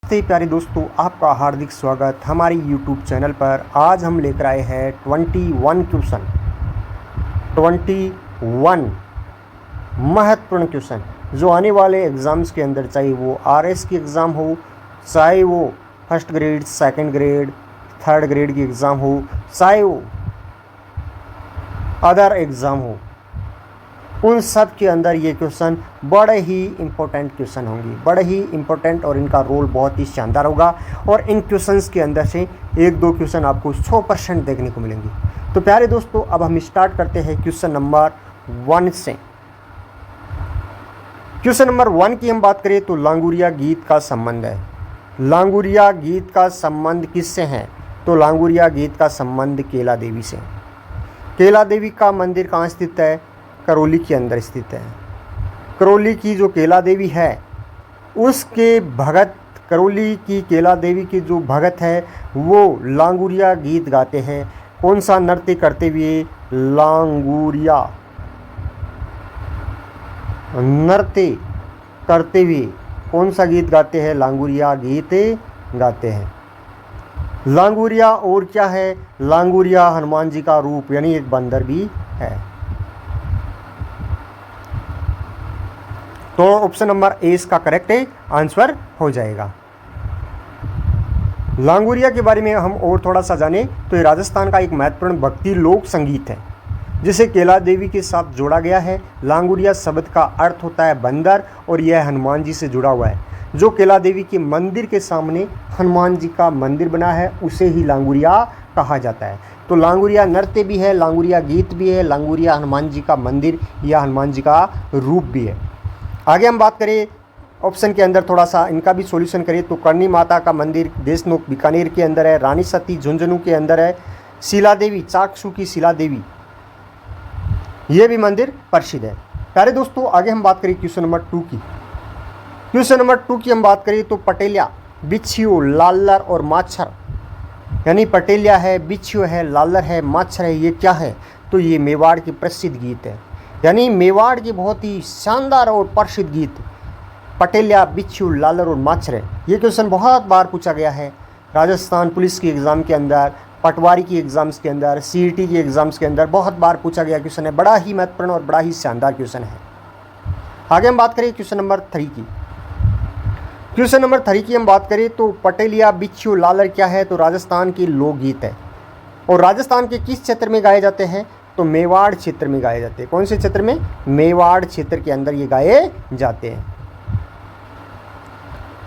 नमस्ते प्यारे दोस्तों, आपका हार्दिक स्वागत हमारी YouTube चैनल पर। आज हम लेकर आए हैं 21 क्वेश्चन, 21 महत्वपूर्ण क्वेश्चन जो आने वाले एग्ज़ाम्स के अंदर, चाहे वो RS की एग्ज़ाम हो, चाहे वो first grade, second grade, third grade की एग्ज़ाम हो, चाहे वो अदर एग्ज़ाम हो, उन सब के अंदर ये क्वेश्चन बड़े ही इम्पोर्टेंट क्वेश्चन होंगे, बड़े ही इम्पोर्टेंट, और इनका रोल बहुत ही शानदार होगा। और इन क्वेश्चंस के अंदर से एक दो क्वेश्चन आपको 100% देखने को मिलेंगे। तो प्यारे दोस्तों, अब हम स्टार्ट करते हैं क्वेश्चन नंबर 1 से। क्वेश्चन नंबर 1 की हम बात करें तो लांगुरिया गीत का संबंध है। लांगुरिया गीत का संबंध किससे है? तो लांगुरिया गीत का संबंध केला देवी से। केला देवी का मंदिर कहाँ स्थित है? करौली के अंदर स्थित है। करौली की जो केला देवी है उसके भगत, करौली की केला देवी की जो भगत है वो लांगुरिया गीत गाते हैं। कौन सा नृत्य करते हुए? लांगुरिया नृत्य करते हुए कौन सा गीत गाते हैं? लांगुरिया गीत गाते हैं। लांगुरिया और क्या है? लांगुरिया हनुमान जी का रूप, यानी एक बंदर भी है। तो ऑप्शन नंबर ए इसका करेक्ट आंसर हो जाएगा। लांगुरिया के बारे में हम और थोड़ा सा जाने तो ये राजस्थान का एक महत्वपूर्ण भक्ति लोक संगीत है जिसे केला देवी के साथ जोड़ा गया है। लांगुरिया शब्द का अर्थ होता है बंदर, और यह हनुमान जी से जुड़ा हुआ है। जो केला देवी के मंदिर के सामने हनुमान जी का मंदिर बना है उसे ही लांगुरिया कहा जाता है। तो लांगुरिया नृत्य भी है, लांगुरिया गीत भी है, लांगुरिया हनुमान जी का मंदिर या हनुमान जी का रूप भी है। आगे हम बात करें ऑप्शन के अंदर, थोड़ा सा इनका भी सॉल्यूशन करें तो करनी माता का मंदिर देशनोक बीकानेर के अंदर है, रानी सती झुंझुनू के अंदर है, शिला देवी चाकसू की शिला देवी ये भी मंदिर प्रसिद्ध है। प्यारे दोस्तों, आगे हम बात करें क्वेश्चन नंबर 2 की। क्वेश्चन नंबर 2 की हम बात करें तो पटेलिया, बिच्छू, लालर और माछर, यानी पटेलिया है, बिच्छू है, लालर है, माछर है, ये क्या है? तो ये मेवाड़ के प्रसिद्ध गीत है, यानी मेवाड़ के बहुत ही शानदार और प्रसिद्ध गीत पटेलिया, बिच्छू, लालर और माछर है। ये क्वेश्चन बहुत बार पूछा गया है राजस्थान पुलिस की एग्ज़ाम के अंदर, पटवारी की एग्ज़ाम्स के अंदर, CET की एग्ज़ाम्स के अंदर बहुत बार पूछा गया क्वेश्चन है। बड़ा ही महत्वपूर्ण और बड़ा ही शानदार क्वेश्चन है। आगे हम बात करें क्वेश्चन नंबर 3 की। क्वेश्चन नंबर 3 की हम बात करें तो पटेलिया, बिच्छू, लालर क्या है? तो राजस्थान की लोकगीत है, और राजस्थान के किस क्षेत्र में गाए जाते हैं? तो मेवाड़ क्षेत्र में गाए जाते हैं। कौन से क्षेत्र में? मेवाड़ क्षेत्र के अंदर ये गाए जाते हैं।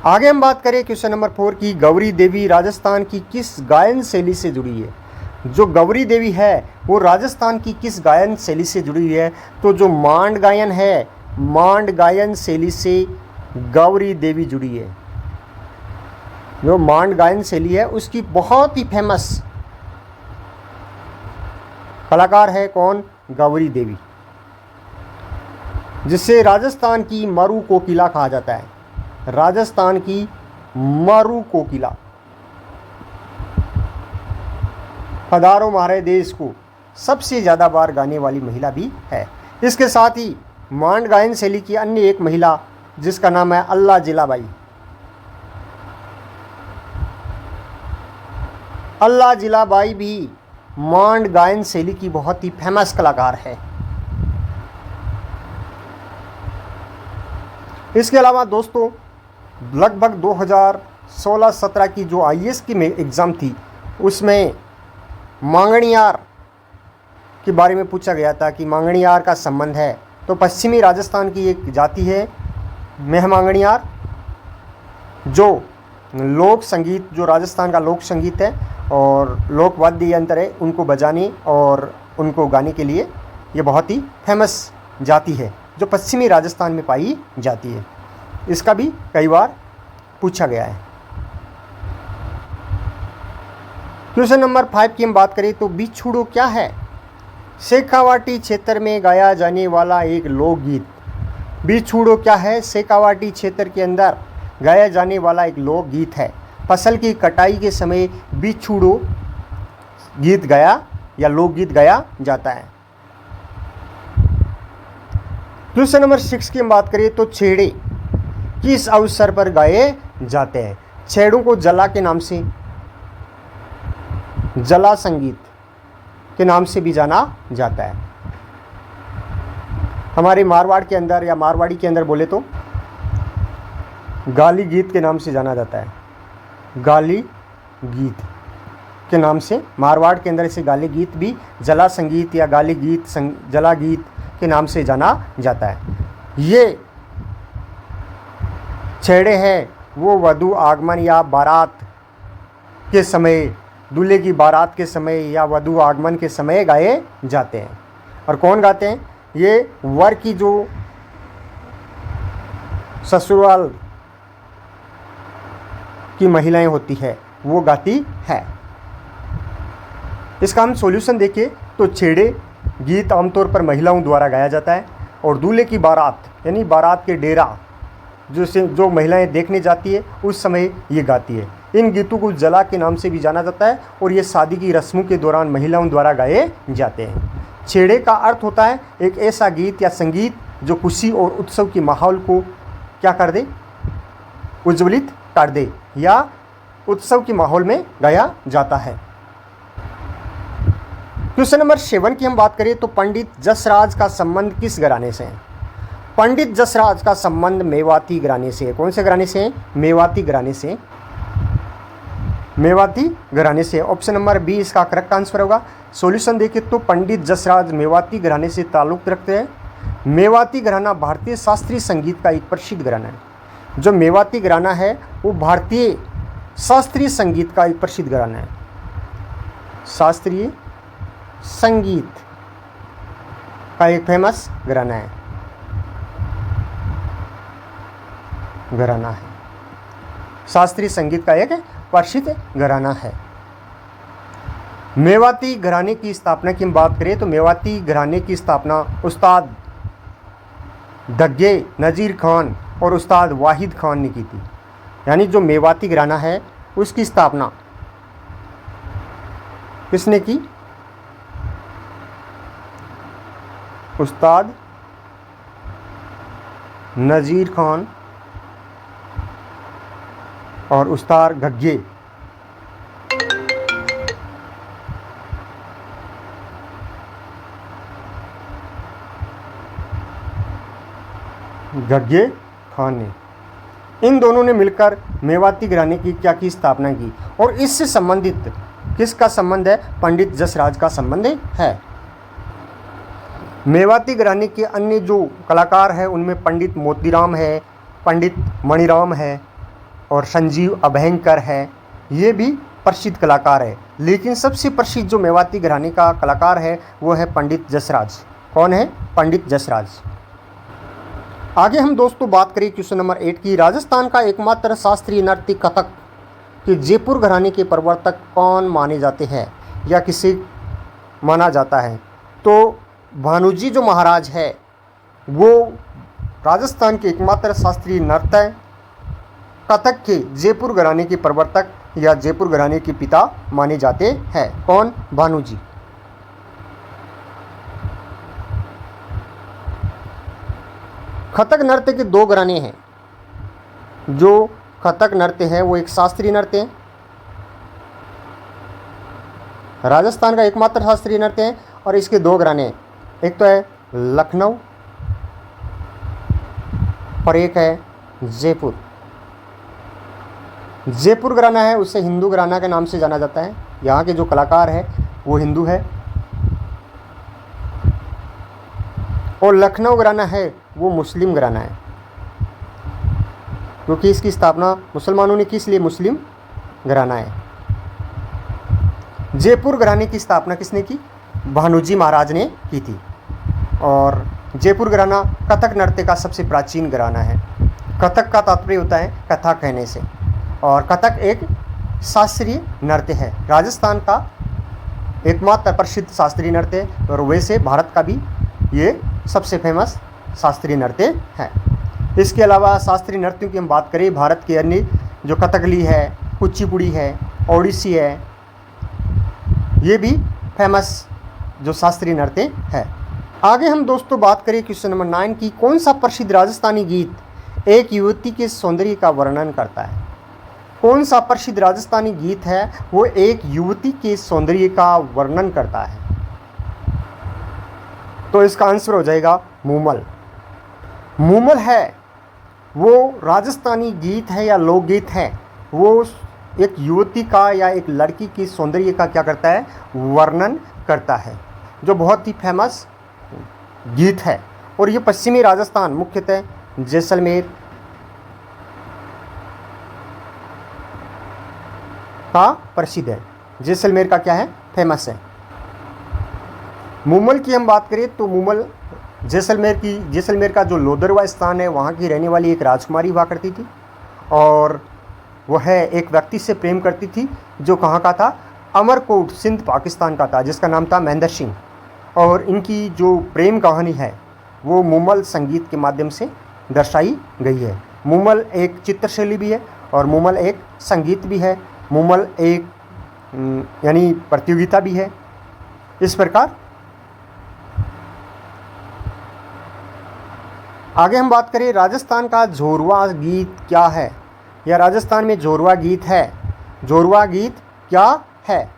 आगे हम बात करें क्वेश्चन नंबर 4 की। गौरी देवी राजस्थान की किस गायन शैली से जुड़ी है? जो गौरी देवी है वो राजस्थान की किस गायन शैली से जुड़ी हुई है? तो जो मांड गायन है, मांड गायन शैली से गौरी देवी जुड़ी है। जो मांड गायन शैली है उसकी बहुत ही फेमस कलाकार है कौन? गौरी देवी, जिसे राजस्थान की मरु कोकिला कहा जाता है। राजस्थान की मरु कोकिला। पधारो हमारे देश को सबसे ज़्यादा बार गाने वाली महिला भी है। इसके साथ ही मांड गायन शैली की अन्य एक महिला जिसका नाम है अल्लाह जिलाबाई। अल्लाह जिलाबाई भी मांड गायन शैली की बहुत ही फेमस कलाकार है। इसके अलावा दोस्तों, लगभग 2016-17 की जो IAS की एग्ज़ाम थी उसमें मांगणियार के बारे में पूछा गया था कि मांगणियार का संबंध है। तो पश्चिमी राजस्थान की एक जाति है मेहमांगणियार, जो लोक संगीत, जो राजस्थान का लोक संगीत है और लोक वाद्य यंत्र है, उनको बजाने और उनको गाने के लिए ये बहुत ही फेमस जाति है जो पश्चिमी राजस्थान में पाई जाती है। इसका भी कई बार पूछा गया है। क्वेश्चन नंबर 5 की हम बात करें तो बिछुड़ो क्या है? शेखावाटी क्षेत्र में गाया जाने वाला एक लोकगीत। बिछुड़ो क्या है? शेखावाटी क्षेत्र के अंदर गाया जाने वाला एक लोकगीत है। फसल की कटाई के समय बिछुड़ो गीत गाया या लोकगीत गाया जाता है। क्वेश्चन नंबर 6 की हम बात करें तो छेड़े किस अवसर पर गाए जाते हैं? छेड़ों को जला के नाम से, जला संगीत के नाम से भी जाना जाता है। हमारे मारवाड़ के अंदर या मारवाड़ी के अंदर बोले तो गाली गीत के नाम से जाना जाता है। गाली गीत के नाम से मारवाड़ के अंदर इसे गाली गीत भी जला संगीत या गाली गीत जला गीत के नाम से जाना जाता है। ये छेड़े हैं वो वधू आगमन या बारात के समय, दूल्हे की बारात के समय या वधू आगमन के समय गाए जाते हैं। और कौन गाते हैं? ये वर की जो ससुराल की महिलाएं होती है वो गाती है। इसका हम सॉल्यूशन देखें तो छेड़े गीत आमतौर पर महिलाओं द्वारा गाया जाता है और दूल्हे की बारात यानी बारात के डेरा जो महिलाएं देखने जाती है उस समय ये गाती है। इन गीतों को जला के नाम से भी जाना जाता है और ये शादी की रस्मों के दौरान महिलाओं द्वारा गाए जाते हैं। छेड़े का अर्थ होता है एक ऐसा गीत या संगीत जो खुशी और उत्सव के माहौल को क्या कर दे, उज्ज्वलित कर दे या उत्सव के माहौल में गाया जाता है। क्वेश्चन नंबर 7 की हम बात करें तो पंडित जसराज का संबंध किस घराने से है? पंडित जसराज का संबंध मेवाती घराने से है। कौन से घराने से है? मेवाती घराने से। मेवाती घराने से। ऑप्शन नंबर बी इसका करेक्ट आंसर होगा। सॉल्यूशन देखें तो पंडित जसराज मेवाती घराने से ताल्लुक़ रखते हैं। मेवाती घराना भारतीय शास्त्रीय संगीत का एक प्रसिद्ध घराना है। जो मेवाती घराना है वो भारतीय शास्त्रीय संगीत का एक प्रसिद्ध घराना है। शास्त्रीय संगीत का एक फेमस घराना है। शास्त्रीय संगीत का एक प्रसिद्ध घराना है। मेवाती घराने की स्थापना की हम बात करें तो मेवाती घराने की स्थापना उस्ताद दग्गे नज़ीर खान और उस्ताद वाहिद खान ने की थी। यानी जो मेवाती घराना है उसकी स्थापना किसने की? उस्ताद नज़ीर खान और उस्ताद गग्गे खान ने, इन दोनों ने मिलकर मेवाती घराने की क्या की स्थापना की और इससे संबंधित किसका संबंध है? पंडित जसराज का संबंध है। मेवाती घराने के अन्य जो कलाकार हैं उनमें पंडित मोतीराम है, पंडित मणिराम है और संजीव अभयंकर है। ये भी प्रसिद्ध कलाकार है, लेकिन सबसे प्रसिद्ध जो मेवाती घराने का कलाकार है वो है पंडित जसराज। कौन है? पंडित जसराज। आगे हम दोस्तों बात करें क्वेश्चन नंबर 8 की। राजस्थान का एकमात्र शास्त्रीय नृत्य कथक के जयपुर घराने के प्रवर्तक कौन माने जाते हैं या किसे माना जाता है? तो भानुजी जो महाराज है वो राजस्थान के एकमात्र शास्त्रीय नृत्य कथक के जयपुर घराने के प्रवर्तक या जयपुर घराने के पिता माने जाते हैं। कौन? भानुजी। कथक नृत्य के दो घराने हैं। जो कथक नृत्य है वो एक शास्त्रीय नृत्य है, राजस्थान का एकमात्र शास्त्रीय नृत्य है और इसके दो घराने हैं। एक तो है लखनऊ और एक है जयपुर। जयपुर घराना है उसे हिंदू घराना के नाम से जाना जाता है। यहाँ के जो कलाकार है वो हिंदू है और लखनऊ घराना है वो मुस्लिम घराना है, क्योंकि इसकी स्थापना मुसलमानों ने की, इसलिए मुस्लिम घराना है। जयपुर घराने की स्थापना किसने की? भानुजी महाराज ने की थी। और जयपुर घराना कथक नृत्य का सबसे प्राचीन घराना है। कथक का तात्पर्य होता है कथा कहने से और कथक एक शास्त्रीय नृत्य है, राजस्थान का एकमात्र प्रसिद्ध शास्त्रीय नृत्य है और वैसे भारत का भी ये सबसे फेमस शास्त्रीय नृत्य है। इसके अलावा शास्त्रीय नृत्यों की हम बात करें, भारत के अन्य जो कथकली है, कुचिपुड़ी है, ओडिसी है, ये भी फेमस जो शास्त्रीय नृत्य है। आगे हम दोस्तों बात करें क्वेश्चन नंबर 9 की। कौन सा प्रसिद्ध राजस्थानी गीत एक युवती के सौंदर्य का वर्णन करता है? कौन सा प्रसिद्ध राजस्थानी गीत है वो एक युवती के सौंदर्य का वर्णन करता है? तो इसका आंसर हो जाएगा मूमल। मूमल है वो राजस्थानी गीत है या लोकगीत है, वो एक युवती का या एक लड़की की सौंदर्य का क्या करता है, वर्णन करता है, जो बहुत ही फेमस गीत है। और ये पश्चिमी राजस्थान मुख्यतः जैसलमेर का प्रसिद्ध है। जैसलमेर का क्या है, फेमस है। मूमल की हम बात करें तो मूमल जैसलमेर का जो लोदरवा स्थान है वहाँ की रहने वाली एक राजकुमारी हुआ करती थी, और वह एक व्यक्ति से प्रेम करती थी जो कहाँ का था, अमरकोट सिंध पाकिस्तान का था, जिसका नाम था महेंद्र सिंह। और इनकी जो प्रेम कहानी है वो मूमल संगीत के माध्यम से दर्शाई गई है। मूमल एक चित्रशैली भी है और मूमल एक संगीत भी है, मूमल एक यानी प्रतियोगिता भी है। इस प्रकार आगे हम बात करें राजस्थान का जोरवा गीत क्या है, या राजस्थान में जोरवा गीत है। जोरवा गीत क्या है?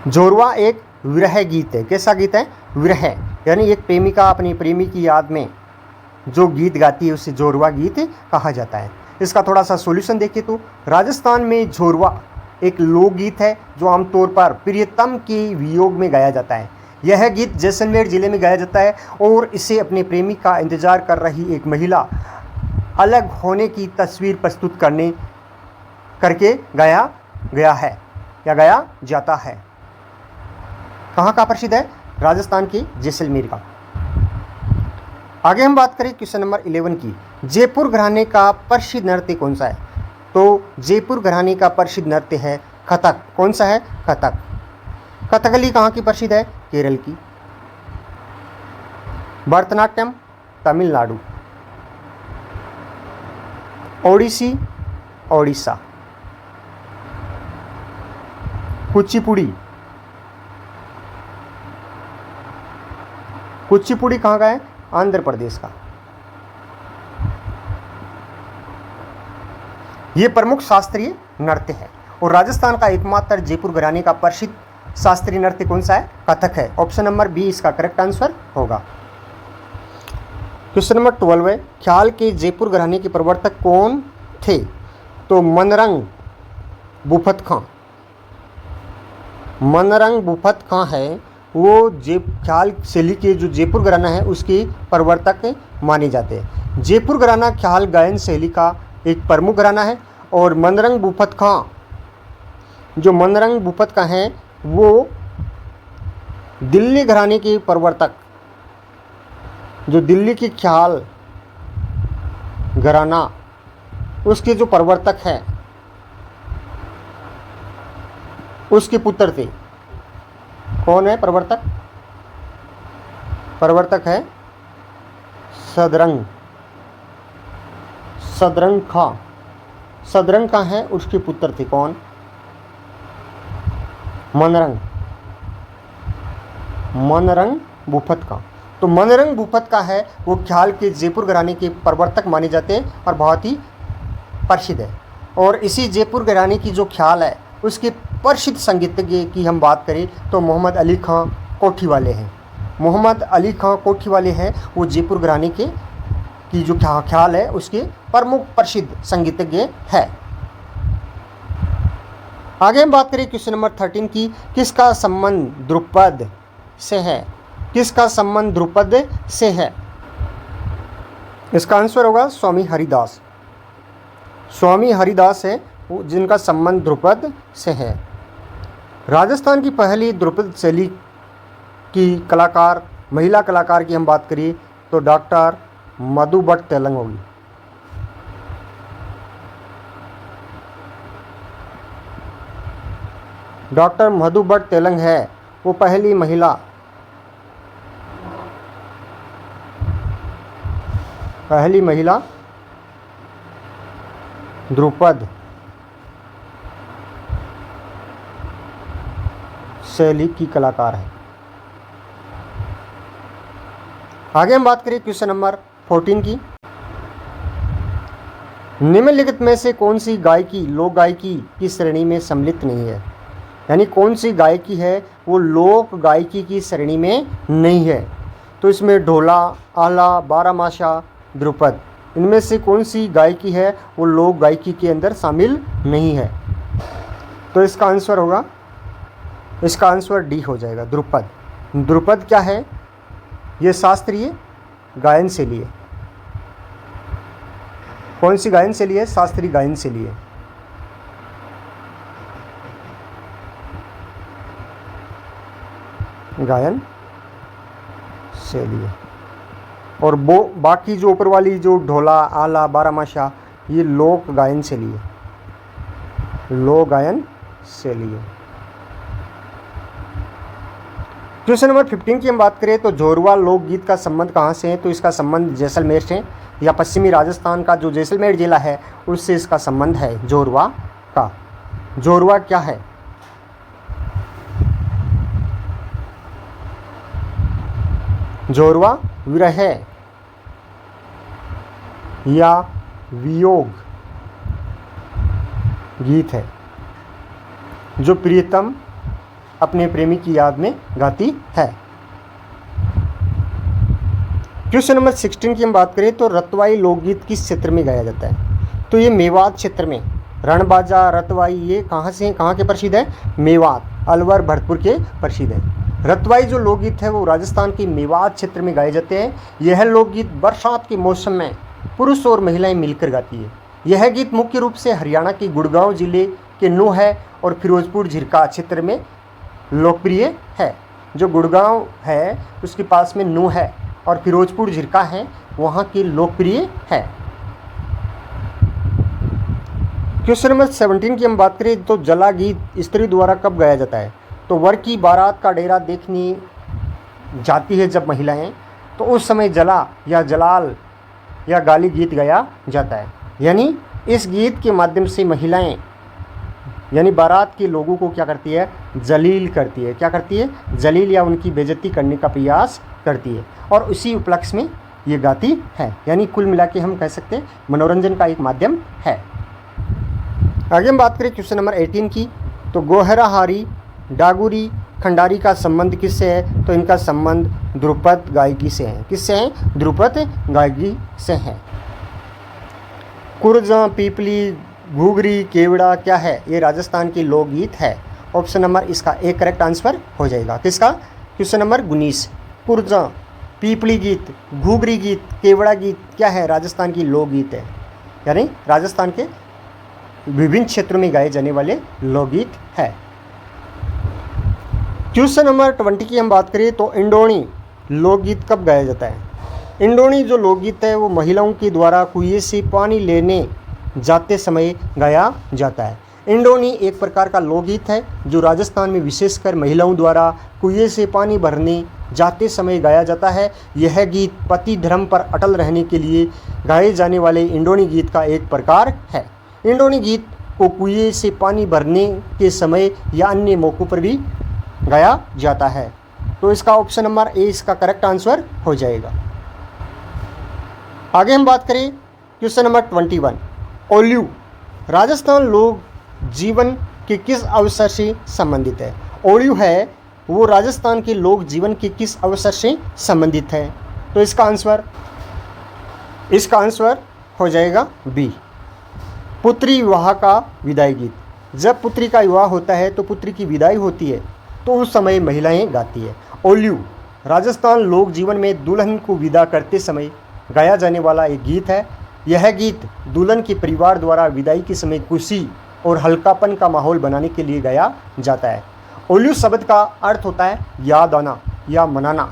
जोरवा एक विरह गीत है। कैसा गीत है? विरह, यानी एक प्रेमिका अपनी प्रेमी की याद में जो गीत गाती है उसे जोरवा गीत कहा जाता है। इसका थोड़ा सा सॉल्यूशन देखिए तो राजस्थान में जोरवा एक लोकगीत है जो आमतौर पर प्रियतम के वियोग में गाया जाता है। यह गीत जैसलमेर जिले में गाया जाता है और इसे अपने प्रेमी का इंतजार कर रही एक महिला अलग होने की तस्वीर प्रस्तुत करके गाया गया है या गाया जाता है। कहाँ का प्रसिद्ध है? राजस्थान के जैसलमेर का। आगे हम बात करें क्वेश्चन नंबर 11 की। जयपुर घराने का प्रसिद्ध नृत्य कौन सा है? तो जयपुर घराने का प्रसिद्ध नृत्य है कथक। कौन सा है? कथक। कथकली कहाँ की प्रसिद्ध है? केरल की। भरतनाट्यम तमिलनाडु। ओडिसी ओडिशा। कुचिपुड़ी कहाँ का है? आंध्र प्रदेश का। ये प्रमुख शास्त्रीय नृत्य है और राजस्थान का एकमात्र जयपुर घराने का प्रसिद्ध शास्त्रीय नृत्य कौन सा है? कथक है। ऑप्शन नंबर बी इसका करेक्ट आंसर होगा। क्वेश्चन नंबर 12 है, ख्याल के जयपुर घराने के प्रवर्तक कौन थे? तो मनरंग बुफत खां। मनरंग बुफत खां है वो ख्याल शैली के जो जयपुर घराना है उसके प्रवर्तक माने जाते हैं। जयपुर घराना ख्याल गायन शैली का एक प्रमुख घराना है और मनरंग बुफत खां, जो मनरंग बुफत खां है वो दिल्ली घराने के प्रवर्तक, जो दिल्ली की ख्याल घराना उसके जो प्रवर्तक है उसके पुत्र थे। कौन है प्रवर्तक? प्रवर्तक है सदरंग खां। सदरंग खां है उसके पुत्र थे। कौन? मनरंग बुफत खां। तो मनरंग बुफत खां है वो ख्याल के जयपुर घराने के प्रवर्तक माने जाते हैं और बहुत ही प्रसिद्ध है। और इसी जयपुर घराने की जो ख्याल है उसके प्रसिद्ध संगीतज्ञ की हम बात करें तो मोहम्मद अली खां कोठी वाले हैं। मोहम्मद अली खां कोठी वाले हैं वो जयपुर घराने की जो ख्याल है उसके प्रमुख प्रसिद्ध संगीतज्ञ है। आगे हम बात करें क्वेश्चन नंबर 13 की। किसका संबंध ध्रुपद से है? किसका संबंध ध्रुपद से है? इसका आंसर होगा स्वामी हरिदास। स्वामी हरिदास है जिनका संबंध ध्रुपद से है। राजस्थान की पहली ध्रुपद शैली की कलाकार, महिला कलाकार की हम बात करें तो डॉक्टर मधु भट्ट तेलंग होगी। डॉक्टर मधु भट्ट तेलंग है वो पहली महिला ध्रुपद शैली की कलाकार है। आगे हम बात करें क्वेश्चन नंबर 14 की। निम्नलिखित में से कौन सी गायकी लोक गायकी की श्रेणी में सम्मिलित नहीं है? यानी कौन सी गायकी है वो लोक गायकी की श्रेणी में नहीं है? तो इसमें ढोला, आला, बारामाशा, ध्रुपद, इनमें से कौन सी गायकी है वो लोक गायकी के अंदर शामिल नहीं है? तो इसका आंसर होगा, इसका आंसर डी हो जाएगा, ध्रुपद। ध्रुपद क्या है? ये शास्त्रीय गायन शैली है। कौन सी गायन शैली है? शास्त्रीय गायन शैली है। गायन शैली है। और वो बाकी जो ऊपर वाली जो ढोला, आला, बारामाशा, ये लोक गायन शैली है, लोक गायन शैली है। क्वेश्चन नंबर 15 की हम बात करें तो जोरवा लोकगीत का संबंध कहाँ से है? तो इसका संबंध जैसलमेर से या पश्चिमी राजस्थान का जो जैसलमेर जिला है उससे इसका संबंध है जोरवा का। जोरवा क्या है? जोरवा विरह या वियोग गीत है जो प्रियतम अपने प्रेमी की याद में गाती है। क्वेश्चन नंबर 16 की हम बात करें तो रतवाई लोकगीत किस क्षेत्र में गाया जाता है? तो ये मेवात क्षेत्र में। रणबाजा, रतवाई ये कहाँ से, कहाँ के प्रसिद्ध है? मेवात, अलवर, भरतपुर के प्रसिद्ध है। रतवाई जो लोकगीत है वो राजस्थान के मेवात क्षेत्र में गाए जाते हैं। यह लोकगीत बरसात के मौसम में पुरुष और महिलाएं मिलकर गाती है। यह गीत मुख्य रूप से हरियाणा के गुड़गांव जिले के नूह और फिरोजपुर झिरका क्षेत्र में लोकप्रिय है। जो गुड़गांव है उसके पास में नूह है और फिरोजपुर झिरका है, वहाँ की लोकप्रिय है। क्वेश्चन नंबर 17 की हम बात करें तो जला गीत स्त्री द्वारा कब गाया जाता है? तो वर की बारात का डेरा देखनी जाती है जब महिलाएं, तो उस समय जला या जलाल या गाली गीत गाया जाता है। यानी इस गीत के माध्यम से महिलाएं यानी बारात के लोगों को क्या करती है? जलील करती है। क्या करती है? जलील या उनकी बेइज्जती करने का प्रयास करती है और उसी उपलक्ष्य में ये गाती है। यानी कुल मिला के हम कह सकते हैं मनोरंजन का एक माध्यम है। आगे हम बात करें क्वेश्चन नंबर 18 की तो गोहराहारी, डागुरी, खंडारी का संबंध किससे है? तो इनका संबंध ध्रुपद गायकी से है। किससे है? ध्रुपद गायकी से है। कुरजा, पीपली, घुघरी, केवड़ा क्या है? ये राजस्थान की लोकगीत है। ऑप्शन नंबर इसका एक करेक्ट आंसर हो जाएगा। किसका? Question number 19। कुरजा, पीपली गीत, घुघरी गीत, केवड़ा गीत क्या है? राजस्थान की लोकगीत है। यानी राजस्थान के विभिन्न क्षेत्रों में गाए जाने वाले लोकगीत है। क्वेश्चन नंबर 20 की हम बात करें तो इंडोणी लोकगीत कब गाया जाता है? इंडोणी जो लोकगीत है वो महिलाओं के द्वारा कुएं से पानी लेने जाते समय गाया जाता है। इंडोणी एक प्रकार का लोकगीत है जो राजस्थान में विशेषकर महिलाओं द्वारा कुएं से पानी भरने जाते समय गाया जाता है। यह गीत पति धर्म पर अटल रहने के लिए गाए जाने वाले इंडोणी गीत का एक प्रकार है। इंडोणी गीत को कुएं से पानी भरने के समय या अन्य मौक़ों पर भी गाया जाता है। तो इसका ऑप्शन नंबर ए इसका करेक्ट आंसर हो जाएगा। आगे हम बात करें क्वेश्चन नंबर 21। ओल्यू राजस्थान लोक जीवन के किस अवसर से संबंधित है? ओल्यू है वो राजस्थान के लोक जीवन के किस अवसर से संबंधित है? तो इसका आंसर हो जाएगा बी, पुत्री विवाह का विदाई गीत। जब पुत्री का विवाह होता है तो पुत्री की विदाई होती है तो उस समय महिलाएं गाती है। ओल्यू राजस्थान लोक जीवन में दुल्हन को विदा करते समय गाया जाने वाला एक गीत है। यह गीत दुल्हन के परिवार द्वारा विदाई के समय खुशी और हल्कापन का माहौल बनाने के लिए गाया जाता है। ओल्यू शब्द का अर्थ होता है याद आना या मनाना।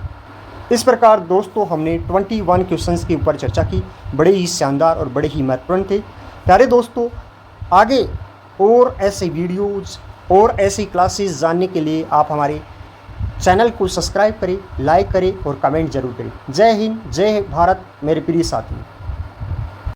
इस प्रकार दोस्तों हमने 21 क्वेश्चंस के ऊपर चर्चा की, बड़े ही शानदार और बड़े ही महत्वपूर्ण थे। प्यारे दोस्तों, आगे और ऐसे वीडियोज़ और ऐसी क्लासेस जानने के लिए आप हमारे चैनल को सब्सक्राइब करें, लाइक करें और कमेंट जरूर करें। जय हिंद, जय भारत मेरे प्रिय साथी।